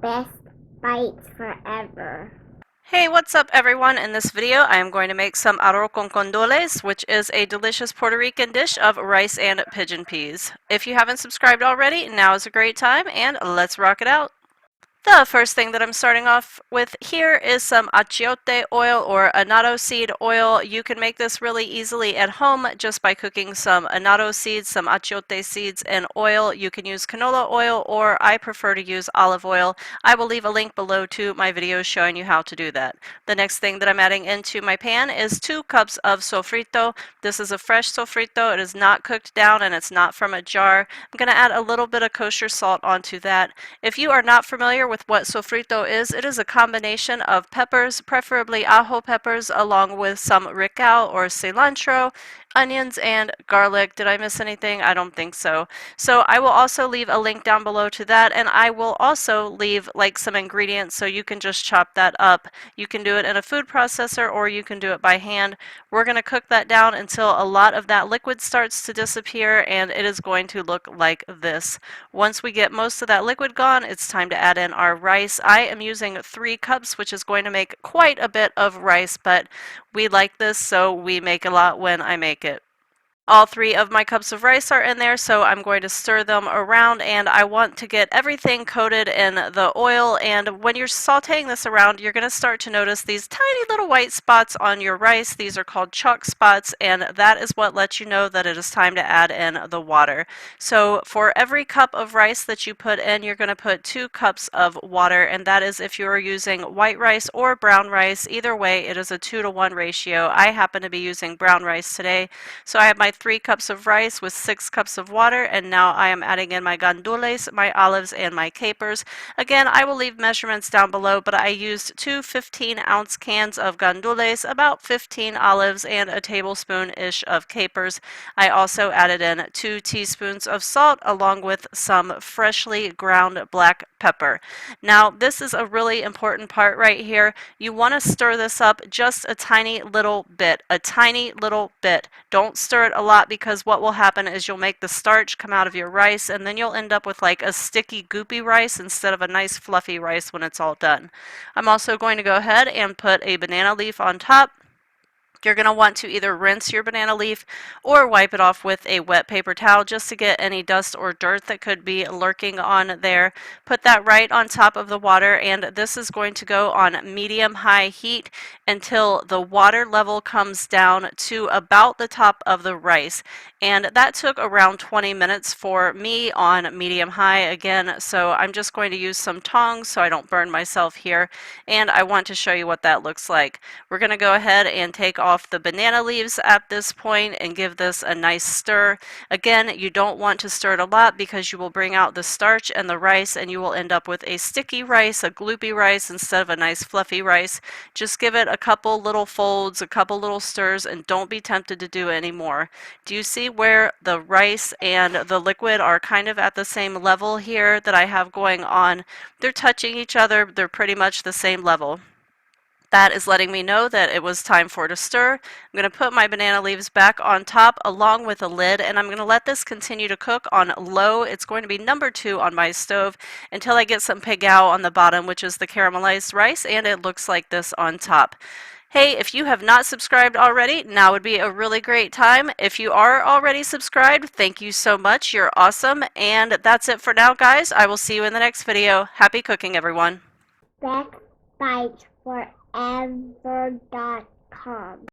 best bites forever. Hey, what's up everyone? In this video, I am going to make some arroz con condoles, which is a delicious Puerto Rican dish of rice and pigeon peas. If you haven't subscribed already, now is a great time, and let's rock it out. The first thing that I'm starting off with here is some achiote oil or annatto seed oil. You can make this really easily at home just by cooking some annatto seeds, some achiote seeds, and oil. You can use canola oil, or I prefer to use olive oil. I will leave a link below to my video showing you how to do that. The next thing that I'm adding into my pan is 2 cups of sofrito. This is a fresh sofrito. It is not cooked down and it's not from a jar. I'm going to add a little bit of kosher salt onto that. If you are not familiar with what sofrito is, it is a combination of peppers, preferably ajo peppers, along with some ricao or cilantro, onions, and garlic. Did I miss anything? I don't think so. So I will also leave a link down below to that, and I will also leave like some ingredients so you can just chop that up. You can do it in a food processor or you can do it by hand. We're going to cook that down until a lot of that liquid starts to disappear, and it is going to look like this. Once we get most of that liquid gone, it's time to add in our rice. I am using 3 cups, which is going to make quite a bit of rice, but we like this, so we make a lot when I make it. All 3 of my cups of rice are in there, so I'm going to stir them around, and I want to get everything coated in the oil. And when you're sauteing this around, you're going to start to notice these tiny little white spots on your rice. These are called chalk spots, and that is what lets you know that it is time to add in the water. So for every cup of rice that you put in, you're going to put 2 cups of water, and that is if you are using white rice or brown rice. Either way, it is a 2-to-1 ratio. I happen to be using brown rice today, so I have my 3 cups of rice with 6 cups of water, and now I am adding in my gandules, my olives, and my capers. Again, I will leave measurements down below, but I used 2 15-ounce cans of gandules, about 15 olives, and a tablespoon-ish of capers. I also added in 2 teaspoons of salt along with some freshly ground black pepper. Now, this is a really important part right here. You want to stir this up just a tiny little bit, Don't stir it a lot, because what will happen is you'll make the starch come out of your rice, and then you'll end up with like a sticky, goopy rice instead of a nice fluffy rice when it's all done. I'm also going to go ahead and put a banana leaf on top. You're going to want to either rinse your banana leaf or wipe it off with a wet paper towel just to get any dust or dirt that could be lurking on there. Put that right on top of the water, and this is going to go on medium-high heat until the water level comes down to about the top of the rice. And that took around 20 minutes for me on medium-high again, so I'm just going to use some tongs so I don't burn myself here, and I want to show you what that looks like. We're going to go ahead and take off the banana leaves at this point and give this a nice stir. Again, you don't want to stir it a lot because you will bring out the starch and the rice, and you will end up with a sticky rice, a gloopy rice, instead of a nice fluffy rice. Just give it a couple little folds, a couple little stirs, and don't be tempted to do any more. Do you see where the rice and the liquid are kind of at the same level here that I have going on? They're touching each other. They're pretty much the same level. That is letting me know that it was time for it to stir. I'm going to put my banana leaves back on top along with a lid, and I'm going to let this continue to cook on low. It's going to be number 2 on my stove until I get some pigeon on the bottom, which is the caramelized rice, and it looks like this on top. Hey, if you have not subscribed already, now would be a really great time. If you are already subscribed, thank you so much. You're awesome. And that's it for now, guys. I will see you in the next video. Happy cooking, everyone. Best bites forever.com